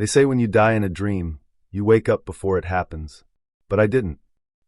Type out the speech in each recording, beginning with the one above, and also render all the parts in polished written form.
They say when you die in a dream, you wake up before it happens. But I didn't.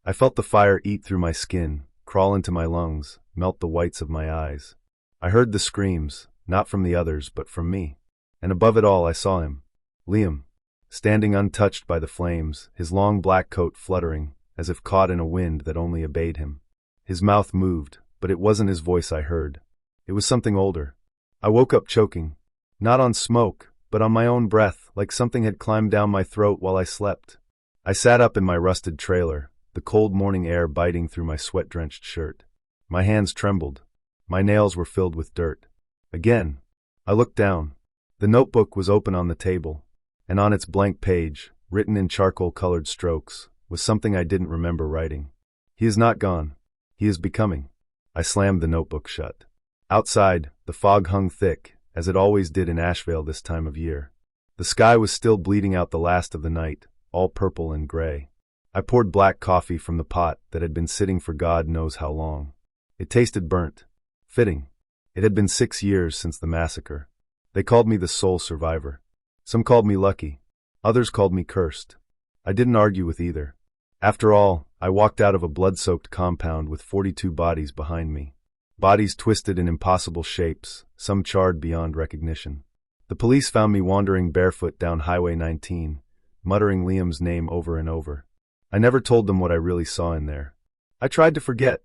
I felt the fire eat through my skin, crawl into my lungs, melt the whites of my eyes. I heard the screams, not from the others but from me. And above it all I saw him. Liam. Standing untouched by the flames, his long black coat fluttering, as if caught in a wind that only obeyed him. His mouth moved, but it wasn't his voice I heard. It was something older. I woke up choking. Not on smoke, but on my own breath, like something had climbed down my throat while I slept. I sat up in my rusted trailer, the cold morning air biting through my sweat-drenched shirt. My hands trembled. My nails were filled with dirt. Again. I looked down. The notebook was open on the table, and on its blank page, written in charcoal-colored strokes, was something I didn't remember writing. He is not gone. He is becoming. I slammed the notebook shut. Outside, the fog hung thick, as it always did in Asheville this time of year. The sky was still bleeding out the last of the night, all purple and gray. I poured black coffee from the pot that had been sitting for God knows how long. It tasted burnt. Fitting. It had been 6 years since the massacre. They called me the sole survivor. Some called me lucky. Others called me cursed. I didn't argue with either. After all, I walked out of a blood-soaked compound with 42 bodies behind me. Bodies twisted in impossible shapes, some charred beyond recognition. The police found me wandering barefoot down Highway 19, muttering Liam's name over and over. I never told them what I really saw in there. I tried to forget.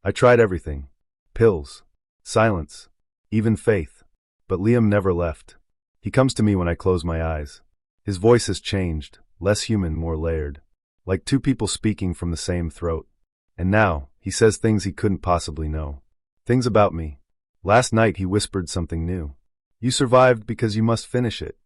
I tried everything. Pills. Silence. Even faith. But Liam never left. He comes to me when I close my eyes. His voice has changed, less human, more layered. Like two people speaking from the same throat. And now, he says things he couldn't possibly know. Things about me. Last night he whispered something new. You survived because you must finish it.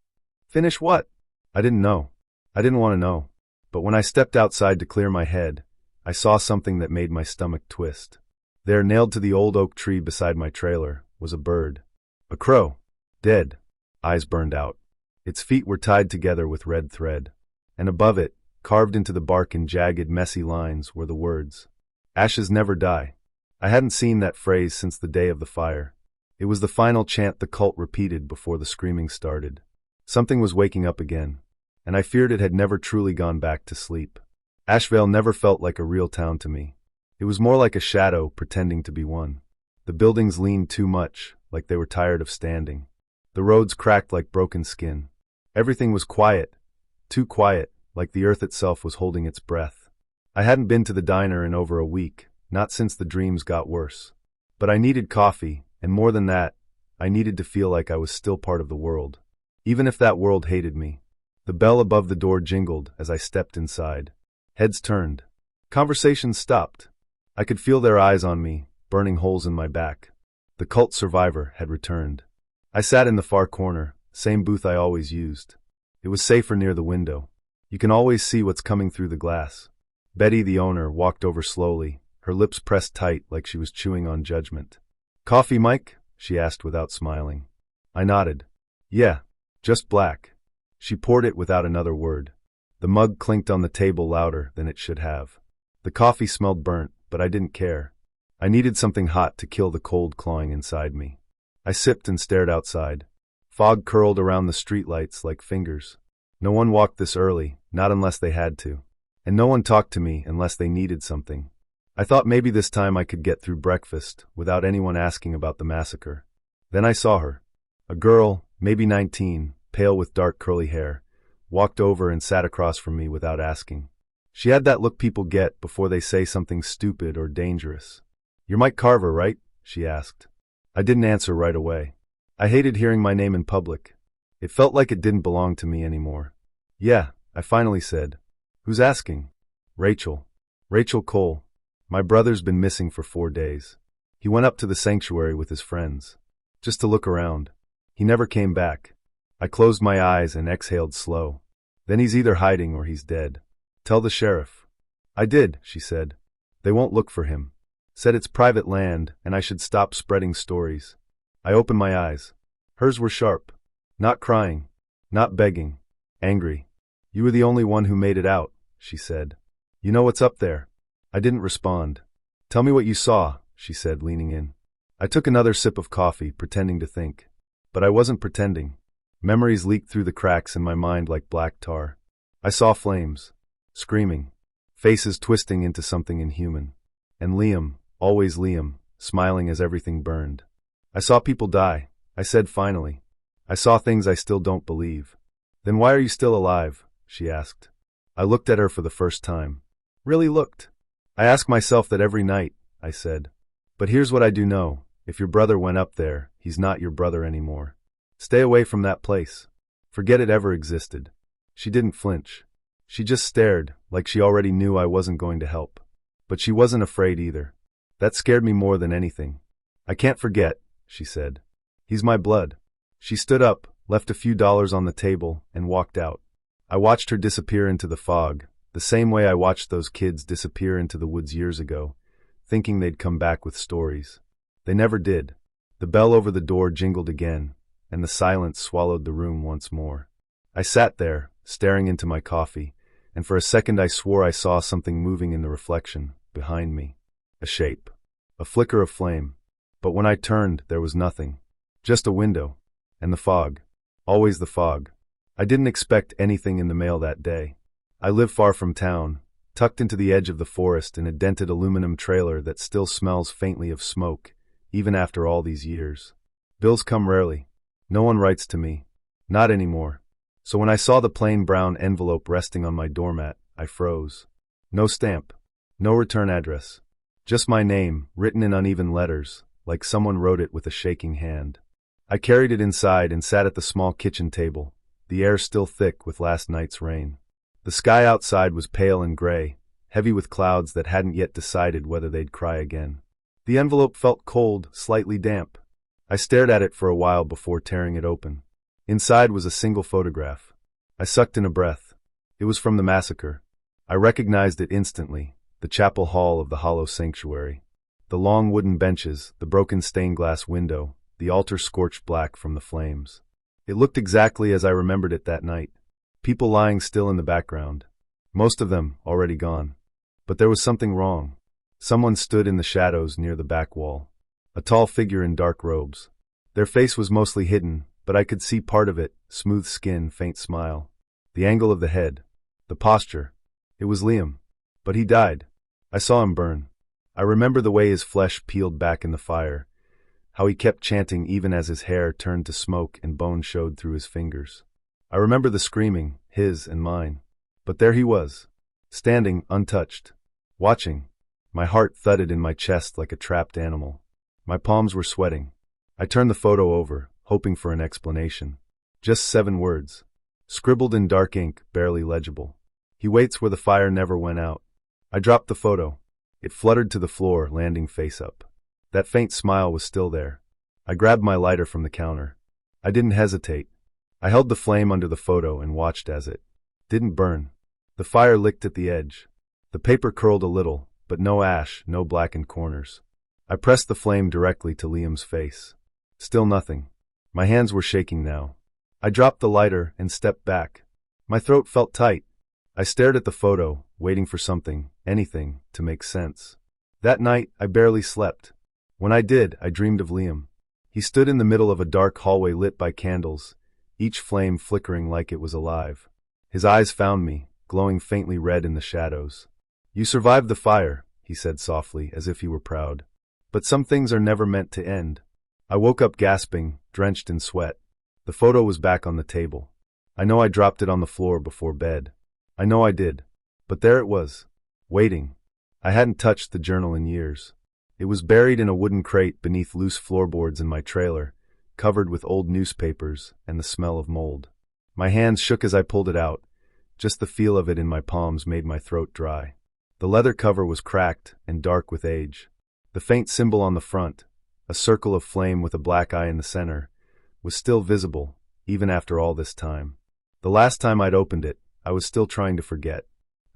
Finish what? I didn't know. I didn't want to know. But when I stepped outside to clear my head, I saw something that made my stomach twist. There, nailed to the old oak tree beside my trailer, was a bird. A crow. Dead. Eyes burned out. Its feet were tied together with red thread. And above it, carved into the bark in jagged, messy lines, were the words, "Ashes never die." I hadn't seen that phrase since the day of the fire. It was the final chant the cult repeated before the screaming started. Something was waking up again, and I feared it had never truly gone back to sleep. Asheville never felt like a real town to me. It was more like a shadow pretending to be one. The buildings leaned too much, like they were tired of standing. The roads cracked like broken skin. Everything was quiet, too quiet, like the earth itself was holding its breath. I hadn't been to the diner in over a week, not since the dreams got worse. But I needed coffee, and more than that, I needed to feel like I was still part of the world. Even if that world hated me. The bell above the door jingled as I stepped inside. Heads turned. Conversations stopped. I could feel their eyes on me, burning holes in my back. The cult survivor had returned. I sat in the far corner, same booth I always used. It was safer near the window. You can always see what's coming through the glass. Betty, the owner, walked over slowly, her lips pressed tight like she was chewing on judgment. "Coffee, Mike?" she asked without smiling. I nodded. "Yeah, just black." She poured it without another word. The mug clinked on the table louder than it should have. The coffee smelled burnt, but I didn't care. I needed something hot to kill the cold clawing inside me. I sipped and stared outside. Fog curled around the streetlights like fingers. No one walked this early, not unless they had to. And no one talked to me unless they needed something. I thought maybe this time I could get through breakfast without anyone asking about the massacre. Then I saw her. A girl, maybe 19, pale with dark curly hair, walked over and sat across from me without asking. She had that look people get before they say something stupid or dangerous. "You're Mike Carver, right?" she asked. I didn't answer right away. I hated hearing my name in public. It felt like it didn't belong to me anymore. "Yeah," I finally said. "Who's asking?" "Rachel. Rachel Cole. My brother's been missing for 4 days. He went up to the sanctuary with his friends. Just to look around. He never came back." I closed my eyes and exhaled slow. "Then he's either hiding or he's dead. Tell the sheriff." "I did," she said. "They won't look for him. Said it's private land and I should stop spreading stories." I opened my eyes. Hers were sharp. Not crying. Not begging. Angry. "You were the only one who made it out," she said. "You know what's up there?" I didn't respond. "Tell me what you saw," she said, leaning in. I took another sip of coffee, pretending to think. But I wasn't pretending. Memories leaked through the cracks in my mind like black tar. I saw flames, screaming, faces twisting into something inhuman. And Liam, always Liam, smiling as everything burned. I saw people die, I said finally. I saw things I still don't believe. Then why are you still alive? She asked. I looked at her for the first time. Really looked. I ask myself that every night, I said. But here's what I do know. If your brother went up there, he's not your brother anymore. Stay away from that place. Forget it ever existed. She didn't flinch. She just stared, like she already knew I wasn't going to help. But she wasn't afraid either. That scared me more than anything. I can't forget, she said. He's my blood. She stood up, left a few dollars on the table, and walked out. I watched her disappear into the fog, the same way I watched those kids disappear into the woods years ago, thinking they'd come back with stories. They never did. The bell over the door jingled again, and the silence swallowed the room once more. I sat there, staring into my coffee, and for a second I swore I saw something moving in the reflection, behind me. A shape. A flicker of flame. But when I turned, there was nothing. Just a window. And the fog. Always the fog. I didn't expect anything in the mail that day. I live far from town, tucked into the edge of the forest in a dented aluminum trailer that still smells faintly of smoke, even after all these years. Bills come rarely. No one writes to me. Not anymore. So when I saw the plain brown envelope resting on my doormat, I froze. No stamp. No return address. Just my name, written in uneven letters, like someone wrote it with a shaking hand. I carried it inside and sat at the small kitchen table, the air still thick with last night's rain. The sky outside was pale and gray, heavy with clouds that hadn't yet decided whether they'd cry again. The envelope felt cold, slightly damp. I stared at it for a while before tearing it open. Inside was a single photograph. I sucked in a breath. It was from the Massacre. I recognized it instantly, the chapel hall of the hollow sanctuary. The long wooden benches, the broken stained glass window, the altar scorched black from the flames. It looked exactly as I remembered it that night. People lying still in the background. Most of them already gone. But there was something wrong. Someone stood in the shadows near the back wall. A tall figure in dark robes. Their face was mostly hidden, but I could see part of it, smooth skin, faint smile. The angle of the head. The posture. It was Liam. But he died. I saw him burn. I remember the way his flesh peeled back in the fire, how he kept chanting even as his hair turned to smoke and bone showed through his fingers. I remember the screaming, his and mine. But there he was, standing untouched, watching. My heart thudded in my chest like a trapped animal. My palms were sweating. I turned the photo over, hoping for an explanation. Just 7 words, scribbled in dark ink, barely legible. He waits where the fire never went out. I dropped the photo. It fluttered to the floor, landing face up. That faint smile was still there. I grabbed my lighter from the counter. I didn't hesitate. I held the flame under the photo and watched as it didn't burn. The fire licked at the edge. The paper curled a little, but no ash, no blackened corners. I pressed the flame directly to Liam's face. Still nothing. My hands were shaking now. I dropped the lighter and stepped back. My throat felt tight. I stared at the photo, waiting for something, anything, to make sense. That night, I barely slept. When I did, I dreamed of Liam. He stood in the middle of a dark hallway lit by candles, each flame flickering like it was alive. His eyes found me, glowing faintly red in the shadows. "You survived the fire," he said softly, as if he were proud. "But some things are never meant to end." I woke up gasping, drenched in sweat. The photo was back on the table. I know I dropped it on the floor before bed. I know I did. But there it was, waiting. I hadn't touched the journal in years. It was buried in a wooden crate beneath loose floorboards in my trailer, covered with old newspapers and the smell of mold. My hands shook as I pulled it out. Just the feel of it in my palms made my throat dry. The leather cover was cracked and dark with age. The faint symbol on the front, a circle of flame with a black eye in the center, was still visible, even after all this time. The last time I'd opened it, I was still trying to forget.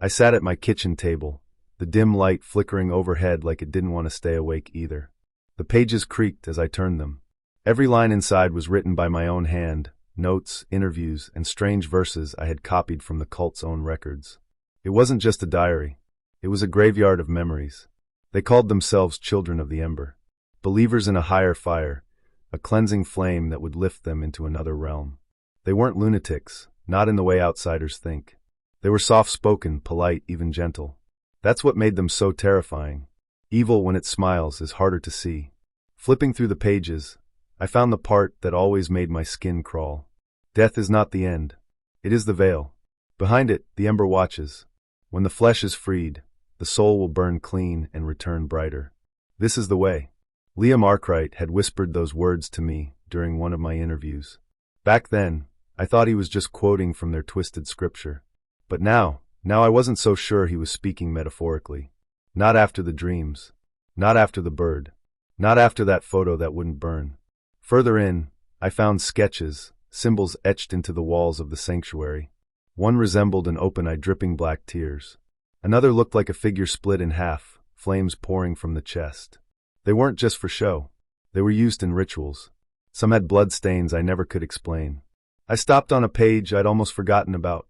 I sat at my kitchen table, the dim light flickering overhead like it didn't want to stay awake either. The pages creaked as I turned them. Every line inside was written by my own hand, notes, interviews, and strange verses I had copied from the cult's own records. It wasn't just a diary. It was a graveyard of memories. They called themselves Children of the Ember, believers in a higher fire, a cleansing flame that would lift them into another realm. They weren't lunatics, not in the way outsiders think. They were soft-spoken, polite, even gentle. That's what made them so terrifying. Evil, when it smiles, is harder to see. Flipping through the pages, I found the part that always made my skin crawl. Death is not the end. It is the veil. Behind it, the ember watches. When the flesh is freed, the soul will burn clean and return brighter. This is the way. Liam Arkwright had whispered those words to me during one of my interviews. Back then, I thought he was just quoting from their twisted scripture. But now I wasn't so sure he was speaking metaphorically. Not after the dreams. Not after the bird. Not after that photo that wouldn't burn. Further in, I found sketches, symbols etched into the walls of the sanctuary. One resembled an open eye dripping black tears. Another looked like a figure split in half, flames pouring from the chest. They weren't just for show. They were used in rituals. Some had blood stains I never could explain. I stopped on a page I'd almost forgotten about.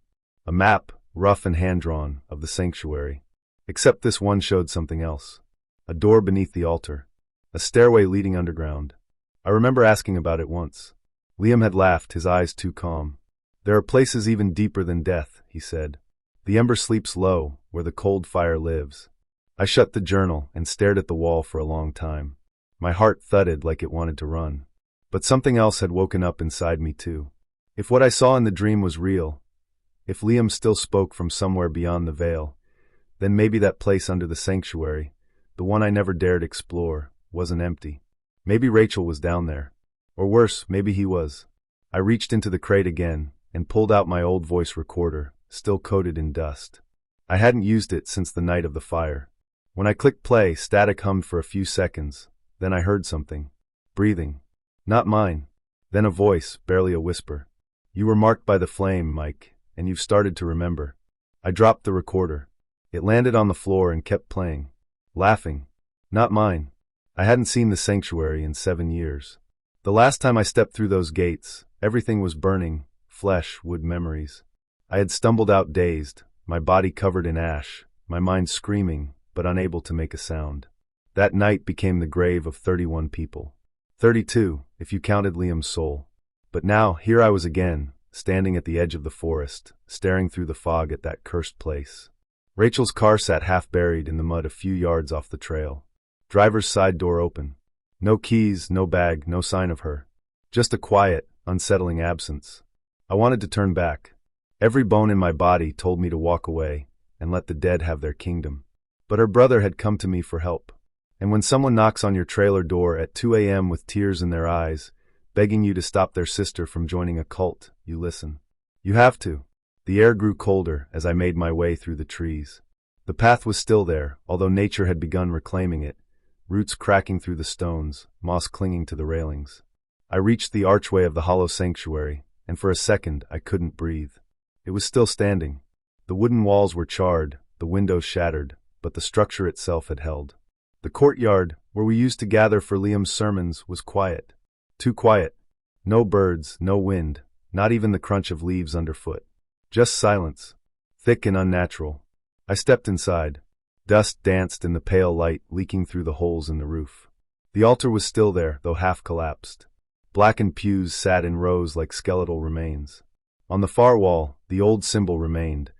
A map, rough and hand-drawn, of the sanctuary. Except this one showed something else. A door beneath the altar. A stairway leading underground. I remember asking about it once. Liam had laughed, his eyes too calm. There are places even deeper than death, he said. The ember sleeps low, where the cold fire lives. I shut the journal and stared at the wall for a long time. My heart thudded like it wanted to run. But something else had woken up inside me too. If what I saw in the dream was real, if Liam still spoke from somewhere beyond the veil, then maybe that place under the sanctuary, the one I never dared explore, wasn't empty. Maybe Rachel was down there. Or worse, maybe he was. I reached into the crate again and pulled out my old voice recorder, still coated in dust. I hadn't used it since the night of the fire. When I clicked play, static hummed for a few seconds. Then I heard something. Breathing. Not mine. Then a voice, barely a whisper. You were marked by the flame, Mike, and you've started to remember. I dropped the recorder. It landed on the floor and kept playing. Laughing. Not mine. I hadn't seen the sanctuary in 7 years. The last time I stepped through those gates, everything was burning, flesh, wood memories. I had stumbled out dazed, my body covered in ash, my mind screaming, but unable to make a sound. That night became the grave of 31 people. 32, if you counted Liam's soul. But now, here I was again, standing at the edge of the forest, staring through the fog at that cursed place. Rachel's car sat half buried in the mud a few yards off the trail. Driver's side door open. No keys, no bag, no sign of her. Just a quiet, unsettling absence. I wanted to turn back. Every bone in my body told me to walk away and let the dead have their kingdom. But her brother had come to me for help. And when someone knocks on your trailer door at 2 a.m. with tears in their eyes, begging you to stop their sister from joining a cult, you listen. You have to. The air grew colder as I made my way through the trees. The path was still there, although nature had begun reclaiming it, roots cracking through the stones, moss clinging to the railings. I reached the archway of the hollow sanctuary, and for a second I couldn't breathe. It was still standing. The wooden walls were charred, the windows shattered, but the structure itself had held. The courtyard, where we used to gather for Liam's sermons, was quiet. Too quiet. No birds, no wind, not even the crunch of leaves underfoot. Just silence. Thick and unnatural. I stepped inside. Dust danced in the pale light leaking through the holes in the roof. The altar was still there, though half collapsed. Blackened pews sat in rows like skeletal remains. On the far wall, the old symbol remained,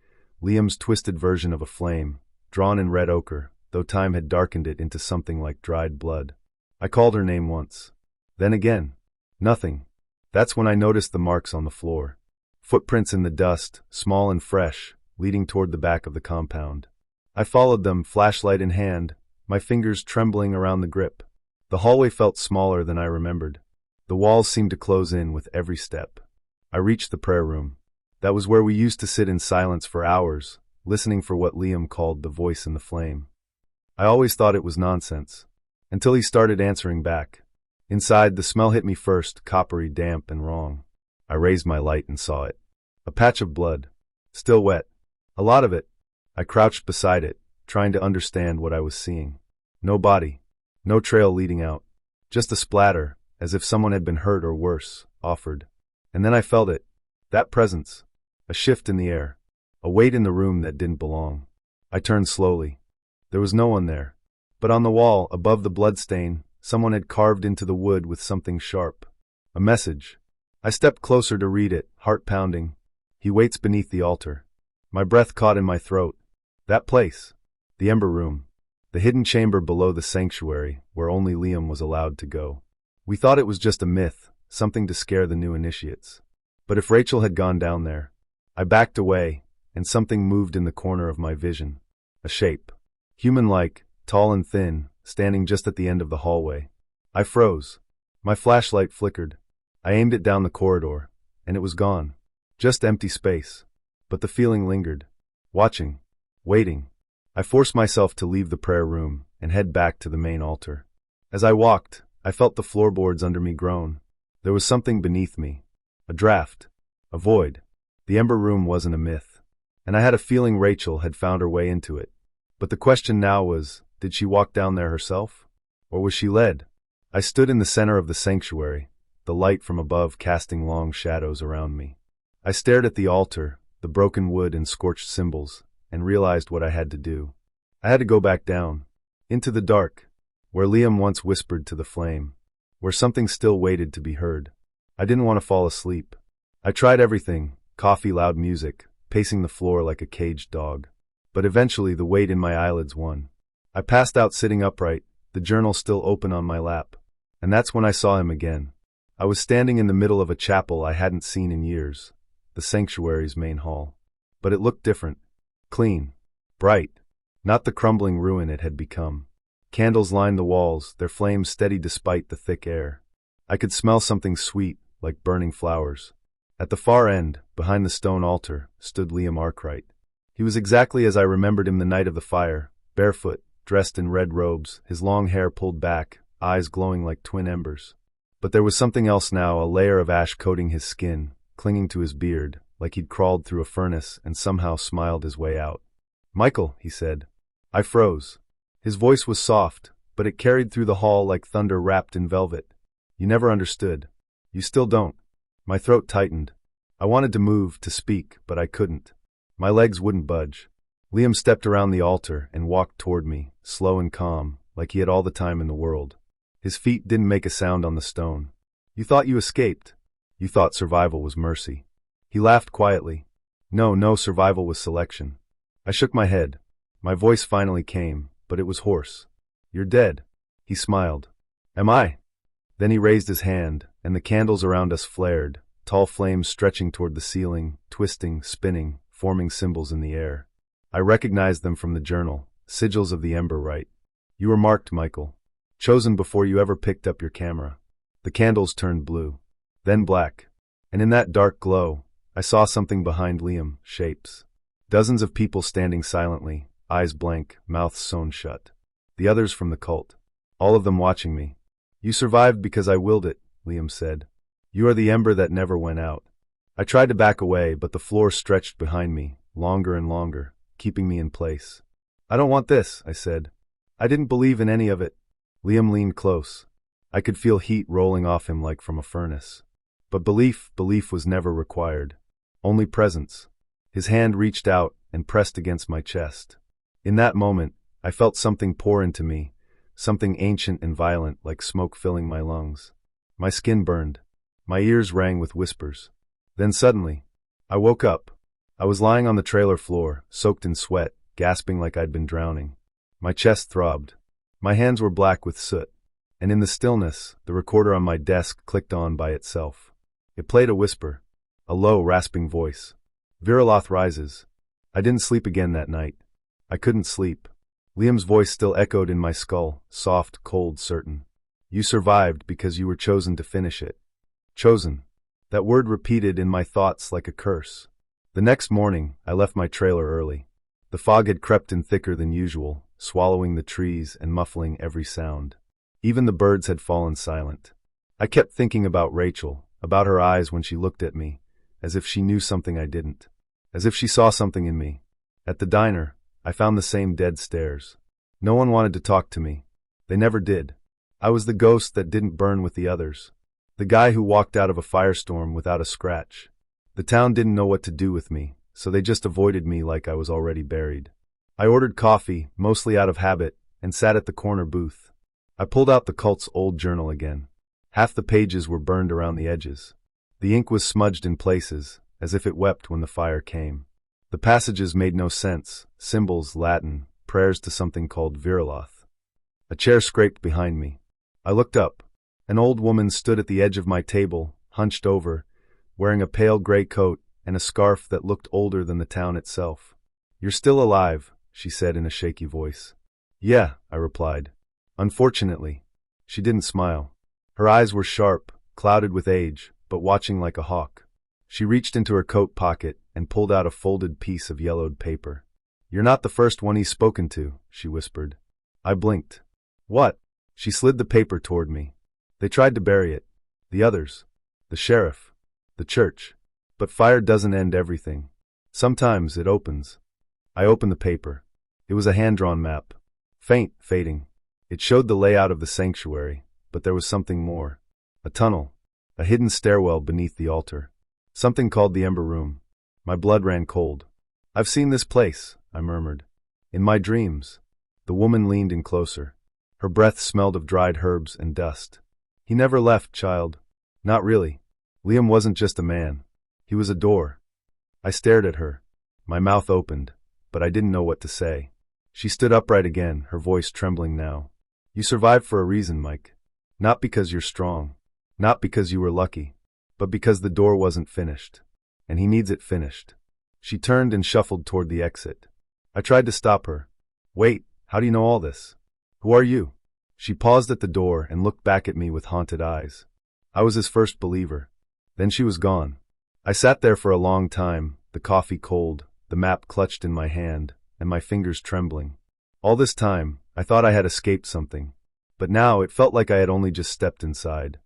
Liam's twisted version of a flame, drawn in red ochre, though time had darkened it into something like dried blood. I called her name once. Then again. Nothing. That's when I noticed the marks on the floor. Footprints in the dust, small and fresh, leading toward the back of the compound. I followed them, flashlight in hand, my fingers trembling around the grip. The hallway felt smaller than I remembered. The walls seemed to close in with every step. I reached the prayer room. That was where we used to sit in silence for hours, listening for what Liam called the voice in the flame. I always thought it was nonsense, until he started answering back. Inside, the smell hit me first, coppery, damp, and wrong. I raised my light and saw it. A patch of blood. Still wet. A lot of it. I crouched beside it, trying to understand what I was seeing. No body. No trail leading out. Just a splatter, as if someone had been hurt or worse, offered. And then I felt it. That presence. A shift in the air. A weight in the room that didn't belong. I turned slowly. There was no one there. But on the wall, above the bloodstain, someone had carved into the wood with something sharp. A message. I stepped closer to read it, heart pounding. He waits beneath the altar. My breath caught in my throat. That place. The Ember Room. The hidden chamber below the sanctuary, where only Liam was allowed to go. We thought it was just a myth, something to scare the new initiates. But if Rachel had gone down there... I backed away, and something moved in the corner of my vision. A shape. Human-like, tall and thin, standing just at the end of the hallway. I froze. My flashlight flickered. I aimed it down the corridor, and it was gone. Just empty space. But the feeling lingered. Watching. Waiting. I forced myself to leave the prayer room and head back to the main altar. As I walked, I felt the floorboards under me groan. There was something beneath me. A draft. A void. The Ember Room wasn't a myth. And I had a feeling Rachel had found her way into it. But the question now was, did she walk down there herself? Or was she led? I stood in the center of the sanctuary, the light from above casting long shadows around me. I stared at the altar, the broken wood and scorched symbols, and realized what I had to do. I had to go back down, into the dark, where Liam once whispered to the flame, where something still waited to be heard. I didn't want to fall asleep. I tried everything, coffee, loud music, pacing the floor like a caged dog. But eventually the weight in my eyelids won. I passed out sitting upright, the journal still open on my lap. And that's when I saw him again. I was standing in the middle of a chapel I hadn't seen in years, the sanctuary's main hall. But it looked different. Clean. Bright. Not the crumbling ruin it had become. Candles lined the walls, their flames steady despite the thick air. I could smell something sweet, like burning flowers. At the far end, behind the stone altar, stood Liam Arkwright. He was exactly as I remembered him the night of the fire, barefoot, dressed in red robes, his long hair pulled back, eyes glowing like twin embers. But there was something else now, a layer of ash coating his skin, clinging to his beard, like he'd crawled through a furnace and somehow smiled his way out. "Michael," he said. I froze. His voice was soft, but it carried through the hall like thunder wrapped in velvet. "You never understood. You still don't." My throat tightened. I wanted to move, to speak, but I couldn't. My legs wouldn't budge. Liam stepped around the altar and walked toward me, slow and calm, like he had all the time in the world. His feet didn't make a sound on the stone. "You thought you escaped. You thought survival was mercy." He laughed quietly. No, survival was selection." I shook my head. My voice finally came, but it was hoarse. "You're dead." He smiled. "Am I?" Then he raised his hand, and the candles around us flared, tall flames stretching toward the ceiling, twisting, spinning, forming symbols in the air. I recognized them from the journal, sigils of the Ember Rite. "You were marked, Michael. Chosen before you ever picked up your camera." The candles turned blue, then black, and in that dark glow, I saw something behind Liam, shapes. Dozens of people standing silently, eyes blank, mouths sewn shut. The others from the cult. All of them watching me. "You survived because I willed it," Liam said. "You are the ember that never went out." I tried to back away, but the floor stretched behind me, longer and longer, keeping me in place. "I don't want this," I said. "I didn't believe in any of it." Liam leaned close. I could feel heat rolling off him like from a furnace. But belief was never required. Only presence. His hand reached out and pressed against my chest. In that moment, I felt something pour into me, something ancient and violent like smoke filling my lungs. My skin burned. My ears rang with whispers. Then suddenly, I woke up. I was lying on the trailer floor, soaked in sweat, gasping like I'd been drowning. My chest throbbed. My hands were black with soot. And in the stillness, the recorder on my desk clicked on by itself. It played a whisper. A low, rasping voice. "Viraloth rises." I didn't sleep again that night. I couldn't sleep. Liam's voice still echoed in my skull, soft, cold, certain. "You survived because you were chosen to finish it." Chosen. That word repeated in my thoughts like a curse. The next morning, I left my trailer early. The fog had crept in thicker than usual, swallowing the trees and muffling every sound. Even the birds had fallen silent. I kept thinking about Rachel, about her eyes when she looked at me, as if she knew something I didn't. As if she saw something in me. At the diner, I found the same dead stares. No one wanted to talk to me. They never did. I was the ghost that didn't burn with the others. The guy who walked out of a firestorm without a scratch. The town didn't know what to do with me, so they just avoided me like I was already buried. I ordered coffee, mostly out of habit, and sat at the corner booth. I pulled out the cult's old journal again. Half the pages were burned around the edges. The ink was smudged in places, as if it wept when the fire came. The passages made no sense, symbols Latin, prayers to something called Viriloth. A chair scraped behind me. I looked up. An old woman stood at the edge of my table, hunched over, wearing a pale gray coat and a scarf that looked older than the town itself. "You're still alive," she said in a shaky voice. "Yeah," I replied. "Unfortunately." She didn't smile. Her eyes were sharp, clouded with age, but watching like a hawk. She reached into her coat pocket and pulled out a folded piece of yellowed paper. "You're not the first one he's spoken to," she whispered. I blinked. "What?" She slid the paper toward me. "They tried to bury it. The others. The sheriff. The church. But fire doesn't end everything. Sometimes it opens." I opened the paper. It was a hand-drawn map. Faint, fading. It showed the layout of the sanctuary, but there was something more. A tunnel. A hidden stairwell beneath the altar. Something called the Ember Room. My blood ran cold. "I've seen this place," I murmured. "In my dreams." The woman leaned in closer. Her breath smelled of dried herbs and dust. "He never left, child." "Not really. Liam wasn't just a man. He was a door." I stared at her. My mouth opened, but I didn't know what to say. She stood upright again, her voice trembling now. "You survived for a reason, Mike. Not because you're strong. Not because you were lucky. But because the door wasn't finished. And he needs it finished." She turned and shuffled toward the exit. I tried to stop her. "Wait, how do you know all this? Who are you?" She paused at the door and looked back at me with haunted eyes. I was his first believer. Then she was gone. I sat there for a long time, the coffee cold, the map clutched in my hand, and my fingers trembling. All this time, I thought I had escaped something. But now it felt like I had only just stepped inside.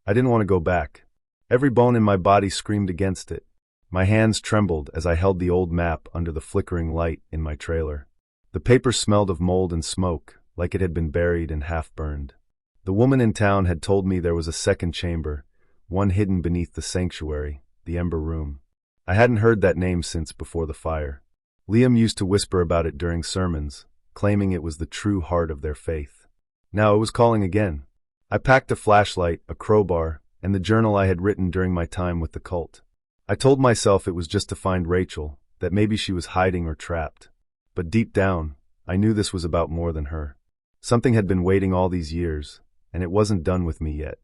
I didn't want to go back. Every bone in my body screamed against it. My hands trembled as I held the old map under the flickering light in my trailer. The paper smelled of mold and smoke, like it had been buried and half-burned. The woman in town had told me there was a second chamber, one hidden beneath the sanctuary, the Ember Room. I hadn't heard that name since before the fire. Liam used to whisper about it during sermons, claiming it was the true heart of their faith. Now it was calling again. I packed a flashlight, a crowbar, and the journal I had written during my time with the cult. I told myself it was just to find Rachel, that maybe she was hiding or trapped. But deep down, I knew this was about more than her. Something had been waiting all these years, and it wasn't done with me yet.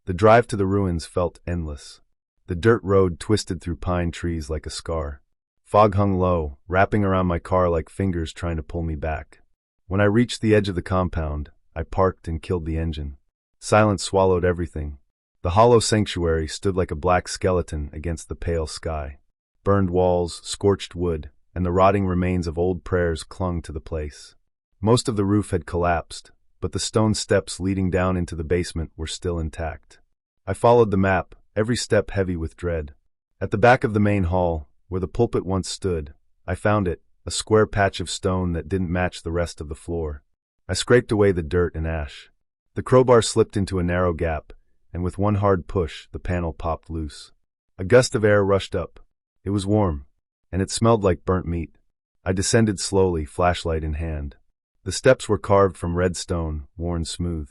The drive to the ruins felt endless. The dirt road twisted through pine trees like a scar. Fog hung low, wrapping around my car like fingers trying to pull me back. When I reached the edge of the compound, I parked and killed the engine. Silence swallowed everything. The hollow sanctuary stood like a black skeleton against the pale sky. Burned walls, scorched wood, and the rotting remains of old prayers clung to the place. Most of the roof had collapsed, but the stone steps leading down into the basement were still intact. I followed the map, every step heavy with dread. At the back of the main hall, where the pulpit once stood, I found it, a square patch of stone that didn't match the rest of the floor. I scraped away the dirt and ash. The crowbar slipped into a narrow gap, and with one hard push, the panel popped loose. A gust of air rushed up. It was warm, and it smelled like burnt meat. I descended slowly, flashlight in hand. The steps were carved from red stone, worn smooth.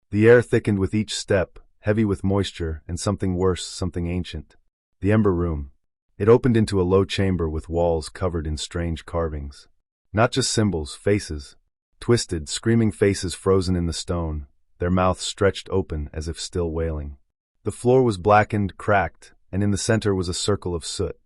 The air thickened with each step, heavy with moisture and something worse, something ancient. The Ember Room. It opened into a low chamber with walls covered in strange carvings. Not just symbols, faces. Twisted, screaming faces frozen in the stone, their mouths stretched open as if still wailing. The floor was blackened, cracked, and in the center was a circle of soot.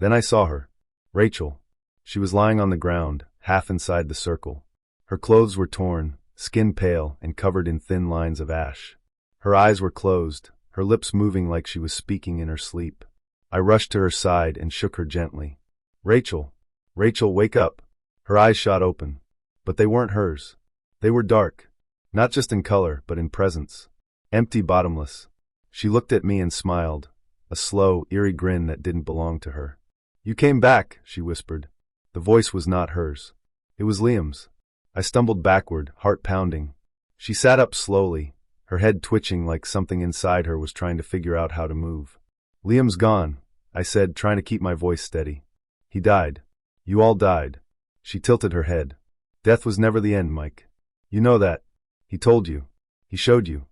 Then I saw her. Rachel. She was lying on the ground, half inside the circle. Her clothes were torn, skin pale and covered in thin lines of ash. Her eyes were closed, her lips moving like she was speaking in her sleep. I rushed to her side and shook her gently. "Rachel. Rachel, wake up." Her eyes shot open. But they weren't hers. They were dark. Not just in color, but in presence. Empty, bottomless. She looked at me and smiled, a slow, eerie grin that didn't belong to her. "You came back," she whispered. The voice was not hers. It was Liam's. I stumbled backward, heart pounding. She sat up slowly, her head twitching like something inside her was trying to figure out how to move. "Liam's gone," I said, trying to keep my voice steady. "He died. You all died." She tilted her head. "Death was never the end, Mike. You know that. He told you. He showed you."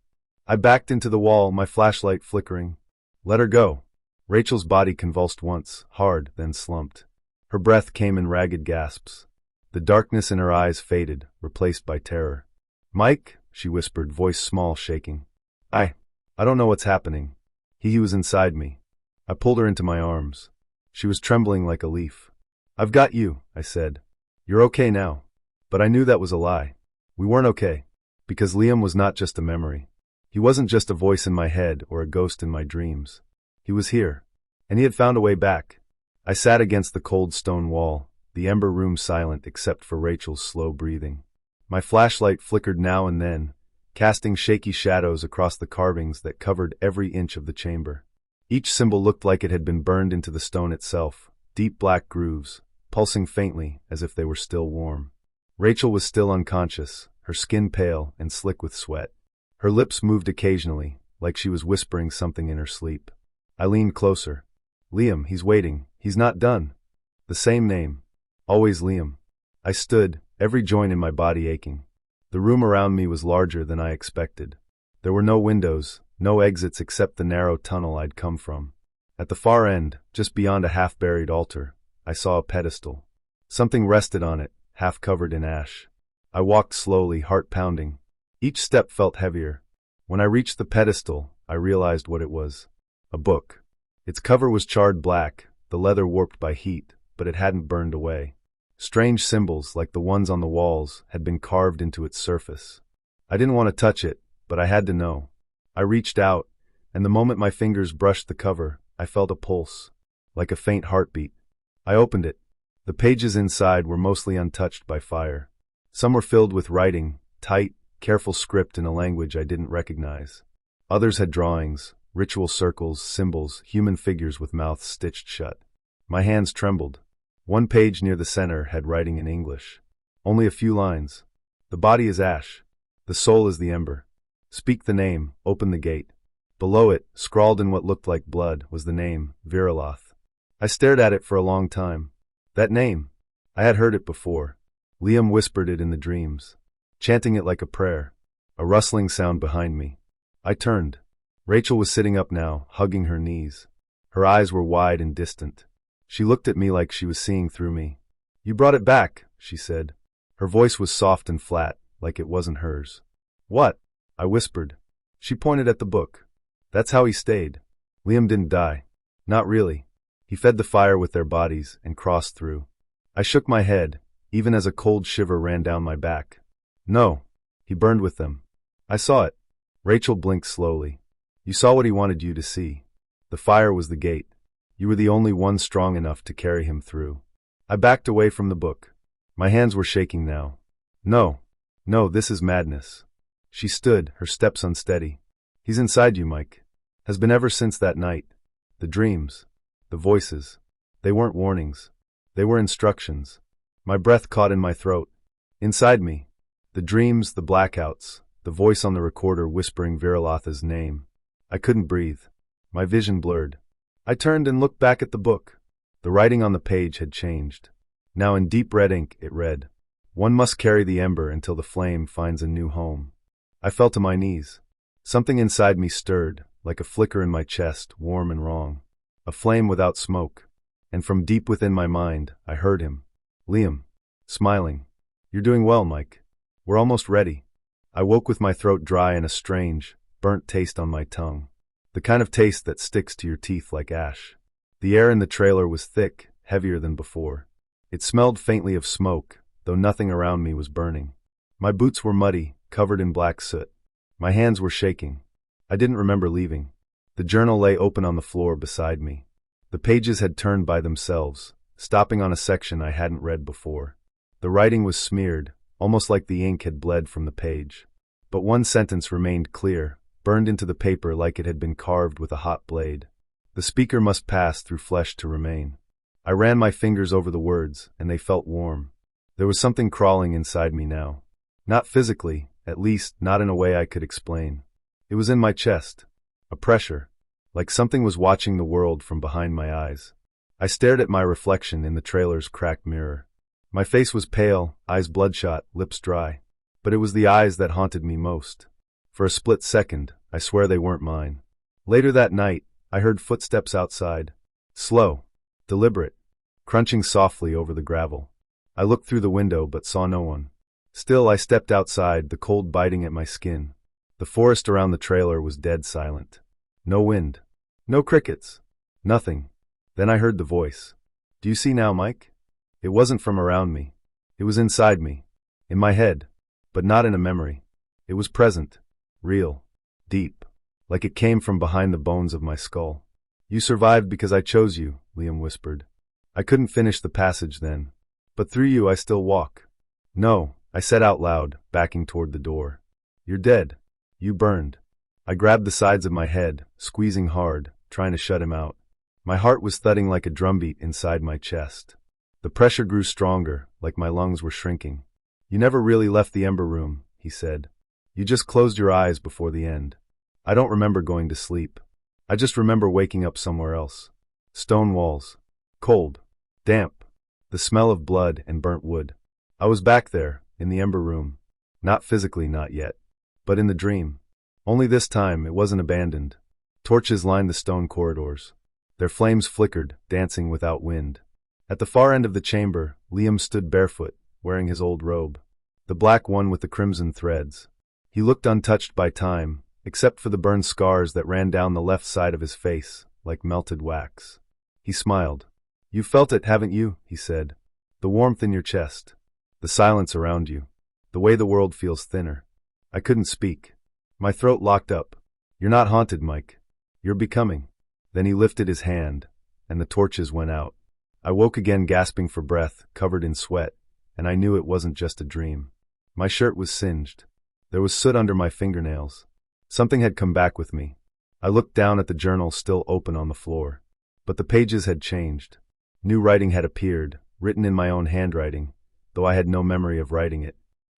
I backed into the wall, my flashlight flickering. "Let her go." Rachel's body convulsed once, hard, then slumped. Her breath came in ragged gasps. The darkness in her eyes faded, replaced by terror. "Mike," she whispered, voice small, shaking. I don't know what's happening." He was inside me. I pulled her into my arms. She was trembling like a leaf. "I've got you," I said. "You're okay now." But I knew that was a lie. We weren't okay. Because Liam was not just a memory. He wasn't just a voice in my head or a ghost in my dreams. He was here. And he had found a way back. I sat against the cold stone wall, the ember room silent except for Rachel's slow breathing. My flashlight flickered now and then, casting shaky shadows across the carvings that covered every inch of the chamber. Each symbol looked like it had been burned into the stone itself, deep black grooves, pulsing faintly as if they were still warm. Rachel was still unconscious, her skin pale and slick with sweat. Her lips moved occasionally, like she was whispering something in her sleep. I leaned closer. "Liam, he's waiting. He's not done." The same name. Always Liam. I stood, every joint in my body aching. The room around me was larger than I expected. There were no windows, no exits except the narrow tunnel I'd come from. At the far end, just beyond a half-buried altar, I saw a pedestal. Something rested on it, half covered in ash. I walked slowly, heart pounding. Each step felt heavier. When I reached the pedestal, I realized what it was. A book. Its cover was charred black, the leather warped by heat, but it hadn't burned away. Strange symbols, like the ones on the walls, had been carved into its surface. I didn't want to touch it, but I had to know. I reached out, and the moment my fingers brushed the cover, I felt a pulse, like a faint heartbeat. I opened it. The pages inside were mostly untouched by fire. Some were filled with writing, tight, careful script in a language I didn't recognize. Others had drawings, ritual circles, symbols, human figures with mouths stitched shut. My hands trembled. One page near the center had writing in English. Only a few lines. "The body is ash. The soul is the ember. Speak the name, open the gate." Below it, scrawled in what looked like blood, was the name, Viraloth. I stared at it for a long time. That name. I had heard it before. Liam whispered it in the dreams, chanting it like a prayer. A rustling sound behind me. I turned. Rachel was sitting up now, hugging her knees. Her eyes were wide and distant. She looked at me like she was seeing through me. "You brought it back," she said. Her voice was soft and flat, like it wasn't hers. "What?" I whispered. She pointed at the book. "That's how he stayed. Liam didn't die. Not really. He fed the fire with their bodies and crossed through." I shook my head, even as a cold shiver ran down my back. "No. He burned with them. I saw it." Rachel blinked slowly. "You saw what he wanted you to see. The fire was the gate. You were the only one strong enough to carry him through." I backed away from the book. My hands were shaking now. No, this is madness." She stood, her steps unsteady. "He's inside you, Mike. Has been ever since that night. The dreams. The voices. They weren't warnings. They were instructions." My breath caught in my throat. Inside me. The dreams, the blackouts, the voice on the recorder whispering Viralotha's name. I couldn't breathe. My vision blurred. I turned and looked back at the book. The writing on the page had changed. Now in deep red ink it read, "One must carry the ember until the flame finds a new home." I fell to my knees. Something inside me stirred, like a flicker in my chest, warm and wrong. A flame without smoke. And from deep within my mind, I heard him. "Liam." Smiling. "You're doing well, Mike. We're almost ready." I woke with my throat dry and a strange, burnt taste on my tongue. The kind of taste that sticks to your teeth like ash. The air in the trailer was thick, heavier than before. It smelled faintly of smoke, though nothing around me was burning. My boots were muddy, covered in black soot. My hands were shaking. I didn't remember leaving. The journal lay open on the floor beside me. The pages had turned by themselves, stopping on a section I hadn't read before. The writing was smeared, almost like the ink had bled from the page. But one sentence remained clear, burned into the paper like it had been carved with a hot blade. "The speaker must pass through flesh to remain." I ran my fingers over the words, and they felt warm. There was something crawling inside me now. Not physically, at least not in a way I could explain. It was in my chest. A pressure, like something was watching the world from behind my eyes. I stared at my reflection in the trailer's cracked mirror. My face was pale, eyes bloodshot, lips dry. But it was the eyes that haunted me most. For a split second, I swear they weren't mine. Later that night, I heard footsteps outside. Slow, deliberate, crunching softly over the gravel. I looked through the window but saw no one. Still, I stepped outside, the cold biting at my skin. The forest around the trailer was dead silent. No wind. No crickets. Nothing. Then I heard the voice. Do you see now, Mike? It wasn't from around me. It was inside me. In my head. But not in a memory. It was present. Real. Deep. Like it came from behind the bones of my skull. You survived because I chose you, Liam whispered. I couldn't finish the passage then. But through you I still walk. No, I said out loud, backing toward the door. You're dead. You burned. I grabbed the sides of my head, squeezing hard, trying to shut him out. My heart was thudding like a drumbeat inside my chest. The pressure grew stronger, like my lungs were shrinking. You never really left the Ember Room, he said. You just closed your eyes before the end. I don't remember going to sleep. I just remember waking up somewhere else. Stone walls. Cold. Damp. The smell of blood and burnt wood. I was back there, in the Ember Room. Not physically, not yet. But in the dream. Only this time it wasn't abandoned. Torches lined the stone corridors. Their flames flickered, dancing without wind. At the far end of the chamber, Liam stood barefoot, wearing his old robe. The black one with the crimson threads. He looked untouched by time, except for the burned scars that ran down the left side of his face, like melted wax. He smiled. You felt it, haven't you? He said. The warmth in your chest. The silence around you. The way the world feels thinner. I couldn't speak. My throat locked up. You're not haunted, Mike. You're becoming. Then he lifted his hand, and the torches went out. I woke again gasping for breath, covered in sweat, and I knew it wasn't just a dream. My shirt was singed. There was soot under my fingernails. Something had come back with me. I looked down at the journal still open on the floor. But the pages had changed. New writing had appeared, written in my own handwriting, though I had no memory of writing it.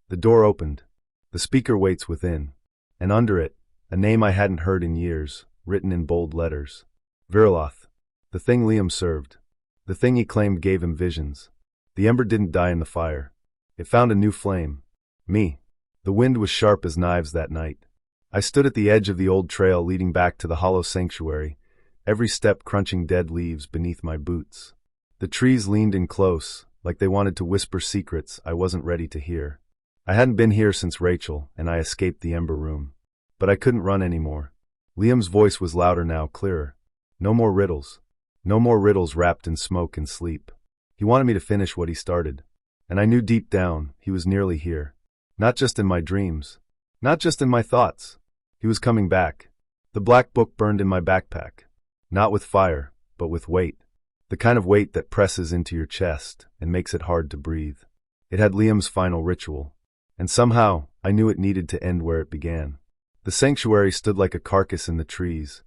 The door opened. The speaker waits within. And under it, a name I hadn't heard in years, written in bold letters. Viriloth. The thing Liam served. The thing he claimed gave him visions. The ember didn't die in the fire. It found a new flame. Me. The wind was sharp as knives that night. I stood at the edge of the old trail leading back to the hollow sanctuary, every step crunching dead leaves beneath my boots. The trees leaned in close, like they wanted to whisper secrets I wasn't ready to hear. I hadn't been here since Rachel, and I escaped the Ember Room. But I couldn't run anymore. Liam's voice was louder now, clearer. No more riddles. No more riddles wrapped in smoke and sleep. He wanted me to finish what he started. And I knew deep down he was nearly here. Not just in my dreams. Not just in my thoughts. He was coming back. The black book burned in my backpack. Not with fire, but with weight. The kind of weight that presses into your chest and makes it hard to breathe. It had Liam's final ritual. And somehow, I knew it needed to end where it began. The sanctuary stood like a carcass in the trees,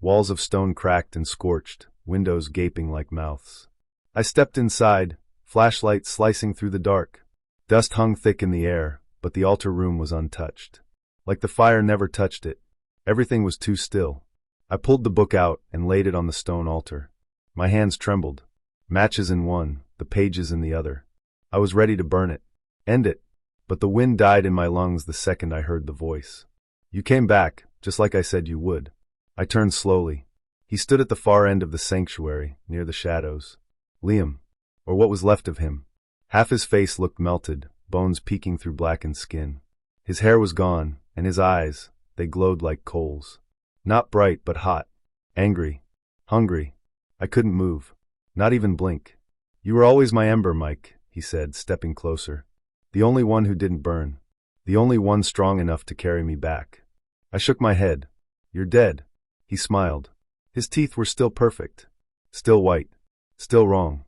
walls of stone cracked and scorched, windows gaping like mouths. I stepped inside, flashlight slicing through the dark. Dust hung thick in the air, but the altar room was untouched. Like the fire never touched it. Everything was too still. I pulled the book out and laid it on the stone altar. My hands trembled. Matches in one, the pages in the other. I was ready to burn it. End it. But the wind died in my lungs the second I heard the voice. You came back, just like I said you would. I turned slowly. He stood at the far end of the sanctuary, near the shadows. Liam, or what was left of him. Half his face looked melted, bones peeking through blackened skin. His hair was gone, and his eyes, they glowed like coals. Not bright, but hot. Angry. Hungry. I couldn't move. Not even blink. You were always my ember, Mike, he said, stepping closer. The only one who didn't burn. The only one strong enough to carry me back. I shook my head. You're dead. He smiled. His teeth were still perfect. Still white. Still wrong.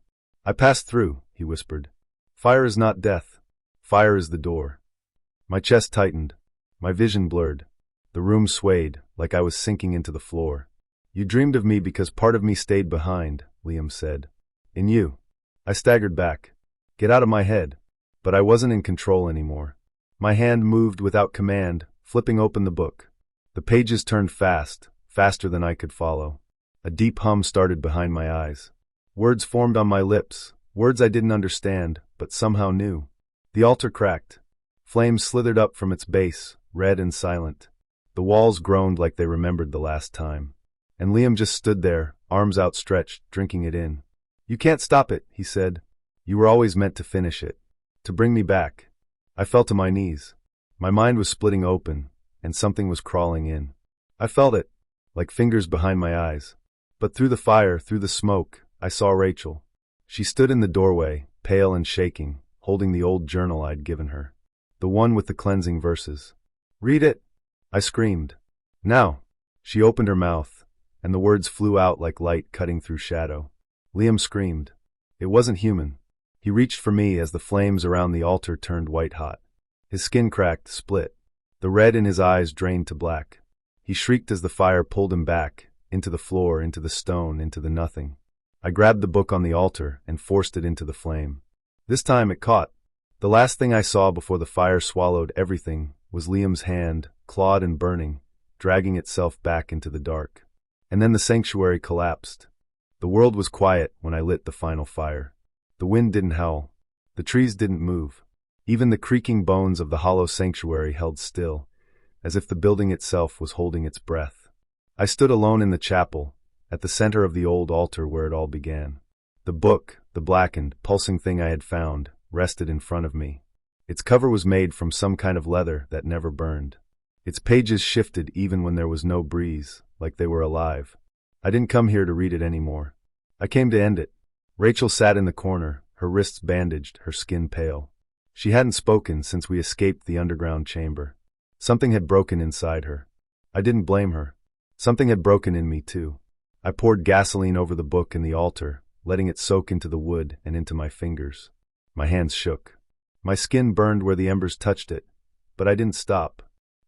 I passed through, he whispered. Fire is not death. Fire is the door. My chest tightened. My vision blurred. The room swayed, like I was sinking into the floor. You dreamed of me because part of me stayed behind, Liam said. In you. I staggered back. Get out of my head. But I wasn't in control anymore. My hand moved without command, flipping open the book. The pages turned fast, faster than I could follow. A deep hum started behind my eyes. Words formed on my lips, words I didn't understand, but somehow knew. The altar cracked. Flames slithered up from its base, red and silent. The walls groaned like they remembered the last time. And Liam just stood there, arms outstretched, drinking it in. "You can't stop it," he said. "You were always meant to finish it. To bring me back." I fell to my knees. My mind was splitting open, and something was crawling in. I felt it, like fingers behind my eyes. But through the fire, through the smoke, I saw Rachel. She stood in the doorway, pale and shaking, holding the old journal I'd given her. The one with the cleansing verses. "Read it!" I screamed. "Now!" She opened her mouth, and the words flew out like light cutting through shadow. Liam screamed. It wasn't human. He reached for me as the flames around the altar turned white-hot. His skin cracked, split. The red in his eyes drained to black. He shrieked as the fire pulled him back, into the floor, into the stone, into the nothing. I grabbed the book on the altar and forced it into the flame. This time it caught. The last thing I saw before the fire swallowed everything was Liam's hand, clawed and burning, dragging itself back into the dark. And then the sanctuary collapsed. The world was quiet when I lit the final fire. The wind didn't howl. The trees didn't move. Even the creaking bones of the hollow sanctuary held still, as if the building itself was holding its breath. I stood alone in the chapel, at the center of the old altar where it all began. The book, the blackened, pulsing thing I had found, rested in front of me. Its cover was made from some kind of leather that never burned. Its pages shifted even when there was no breeze, like they were alive. I didn't come here to read it anymore. I came to end it. Rachel sat in the corner, her wrists bandaged, her skin pale. She hadn't spoken since we escaped the underground chamber. Something had broken inside her. I didn't blame her. Something had broken in me too. I poured gasoline over the book and the altar, letting it soak into the wood and into my fingers. My hands shook. My skin burned where the embers touched it, but I didn't stop.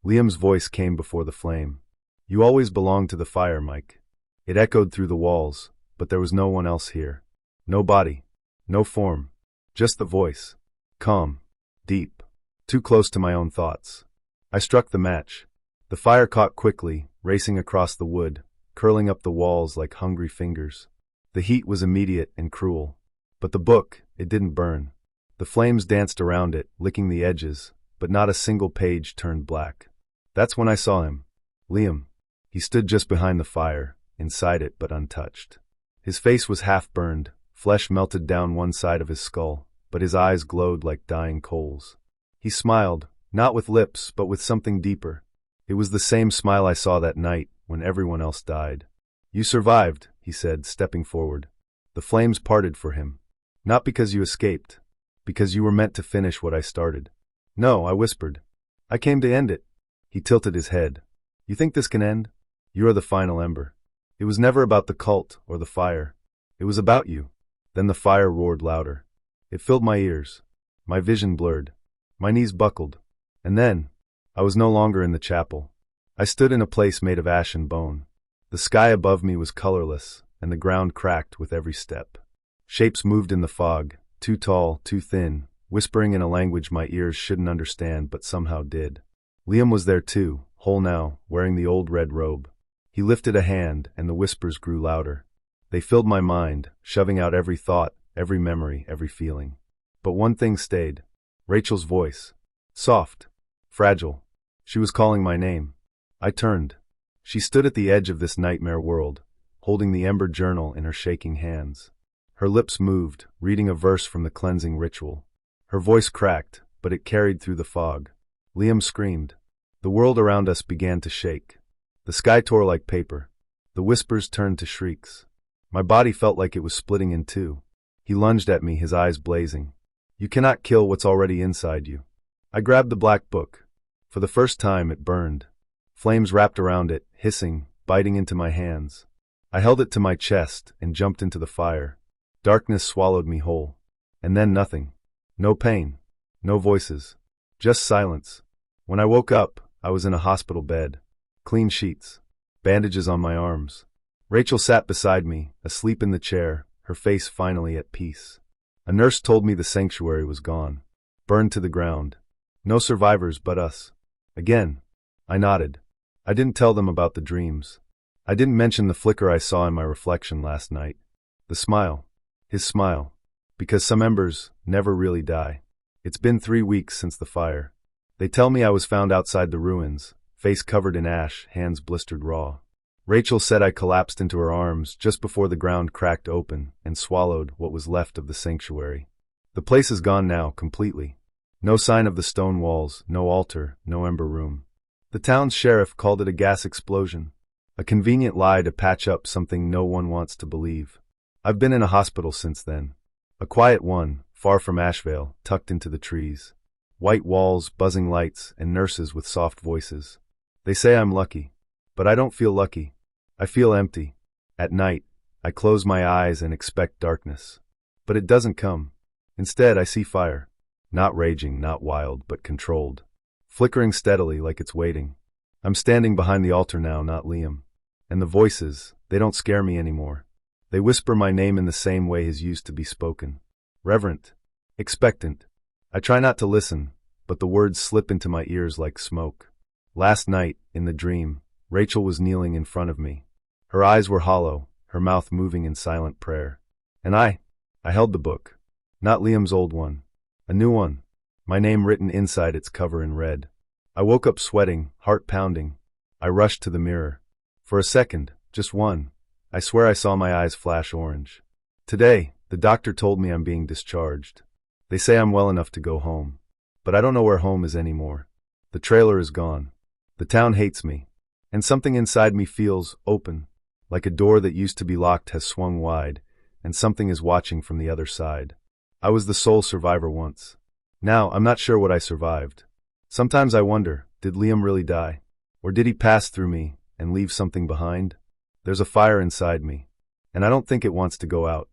Liam's voice came before the flame. "You always belonged to the fire, Mike." It echoed through the walls, but there was no one else here. No body, no form, just the voice. Calm, deep, too close to my own thoughts. I struck the match. The fire caught quickly, racing across the wood, curling up the walls like hungry fingers. The heat was immediate and cruel. But the book, it didn't burn. The flames danced around it, licking the edges, but not a single page turned black. That's when I saw him. Liam. He stood just behind the fire, inside it but untouched. His face was half burned, flesh melted down one side of his skull, but his eyes glowed like dying coals. He smiled, not with lips but with something deeper. It was the same smile I saw that night when everyone else died. "You survived," he said, stepping forward. The flames parted for him. "Not because you escaped. Because you were meant to finish what I started." "No," I whispered. "I came to end it." He tilted his head. "You think this can end? You are the final ember." "It was never about the cult or the fire. It was about you." Then the fire roared louder. It filled my ears. My vision blurred. My knees buckled. And then, I was no longer in the chapel. I stood in a place made of ash and bone. The sky above me was colorless, and the ground cracked with every step. Shapes moved in the fog, too tall, too thin, whispering in a language my ears shouldn't understand but somehow did. Liam was there too, whole now, wearing the old red robe. He lifted a hand, and the whispers grew louder. They filled my mind, shoving out every thought, every memory, every feeling. But one thing stayed. Rachel's voice. Soft. Fragile. She was calling my name. I turned. She stood at the edge of this nightmare world, holding the ember journal in her shaking hands. Her lips moved, reading a verse from the cleansing ritual. Her voice cracked, but it carried through the fog. Liam screamed. The world around us began to shake. The sky tore like paper. The whispers turned to shrieks. My body felt like it was splitting in two. He lunged at me, his eyes blazing. "You cannot kill what's already inside you." I grabbed the black book. For the first time, it burned. Flames wrapped around it, hissing, biting into my hands. I held it to my chest and jumped into the fire. Darkness swallowed me whole. And then nothing. No pain. No voices. Just silence. When I woke up, I was in a hospital bed. Clean sheets. Bandages on my arms. Rachel sat beside me, asleep in the chair, her face finally at peace. A nurse told me the sanctuary was gone. Burned to the ground. No survivors but us. Again. I nodded. I didn't tell them about the dreams. I didn't mention the flicker I saw in my reflection last night. The smile. His smile. Because some embers never really die. It's been 3 weeks since the fire. They tell me I was found outside the ruins, face covered in ash, hands blistered raw. Rachel said I collapsed into her arms just before the ground cracked open and swallowed what was left of the sanctuary. The place is gone now, completely. No sign of the stone walls, no altar, no ember room. The town's sheriff called it a gas explosion. A convenient lie to patch up something no one wants to believe. I've been in a hospital since then. A quiet one, far from Asheville, tucked into the trees. White walls, buzzing lights, and nurses with soft voices. They say I'm lucky. But I don't feel lucky. I feel empty. At night, I close my eyes and expect darkness. But it doesn't come. Instead, I see fire. Not raging, not wild, but controlled. Flickering steadily like it's waiting. I'm standing behind the altar now, not Liam. And the voices, they don't scare me anymore. They whisper my name in the same way his used to be spoken. Reverent. Expectant. I try not to listen, but the words slip into my ears like smoke. Last night, in the dream, Rachel was kneeling in front of me. Her eyes were hollow, her mouth moving in silent prayer. And I held the book. Not Liam's old one. A new one. My name written inside its cover in red. I woke up sweating, heart pounding. I rushed to the mirror. For a second, just one, I swear I saw my eyes flash orange. Today, the doctor told me I'm being discharged. They say I'm well enough to go home. But I don't know where home is anymore. The trailer is gone. The town hates me. And something inside me feels open, like a door that used to be locked has swung wide, and something is watching from the other side. I was the sole survivor once. Now, I'm not sure what I survived. Sometimes I wonder, did Liam really die? Or did he pass through me and leave something behind? There's a fire inside me, and I don't think it wants to go out.